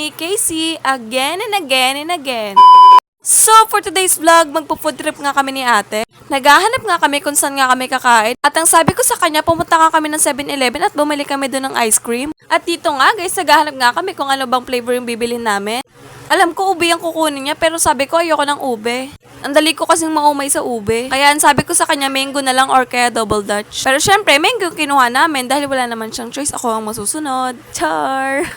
me, Casey, again and again and again. So, for today's vlog, magpo-food trip nga kami ni ate. Naghahanap nga kami kung saan nga kami kakain. At ang sabi ko sa kanya, pumunta nga kami ng 7-Eleven at bumili kami doon ng ice cream. At dito nga guys, naghahanap nga kami kung ano bang flavor yung bibilin namin. Alam ko ube ang kukunin niya, pero sabi ko ayoko ng ube. Ang dali ko kasing maumay sa ube. Kaya ang sabi ko sa kanya, mango na lang or kaya double dutch. Pero syempre, mango yung kinuha namin dahil wala naman siyang choice. Ako ang masusunod. Char!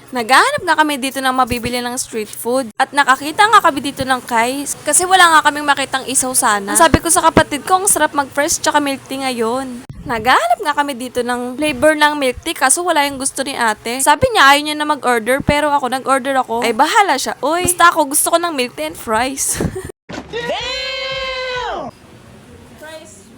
Naghahanap nga kami dito ng mabibili ng street food. At nakakita nga kami dito ng Kais. Kasi wala nga kaming makitang isaw sana. Ang sabi ko sa kapatid ko, ang sarap mag-fresh tsaka milk tea ngayon. Naghahanap nga kami dito ng flavor ng milk tea kaso wala yung gusto ni ate. Sabi niya ayaw niya na mag-order pero ako nag-order ako. Ay bahala siya. Uy, basta ako gusto ko ng milk tea and fries. Damn! Fries,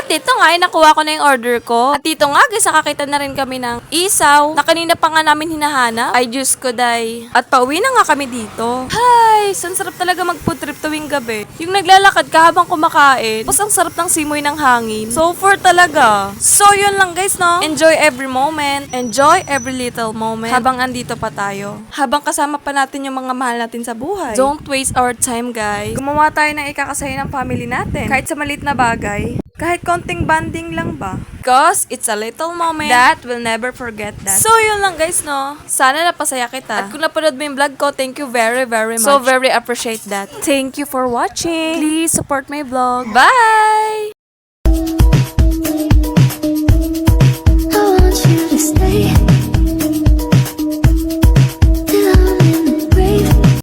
At dito nga, nakuha ko na yung order ko. At dito nga, guys, nakakita na rin kami ng isaw na kanina pa nga namin hinahanap. Ay, Diyos ko, day. At pauwi na nga kami dito. Hi! San sarap talaga mag-food trip tuwing gabi. Yung naglalakad ka habang kumakain. Tapos ang sarap ng simoy ng hangin. So, for talaga. So, yun lang, guys, no? Enjoy every moment. Enjoy every little moment. Habang andito pa tayo. Habang kasama pa natin yung mga mahal natin sa buhay. Don't waste our time, guys. Gumawa tayo ng ikakasaya ng family natin. Kahit sa maliit na bagay. Kahit konting banding lang ba? Because it's a little moment that we'll never forget that. So, yun lang guys, no? Sana napasaya kita. At kung napanood mo yung vlog ko, thank you very, very much. So, very appreciate that. Thank you for watching. Please support my vlog. Bye!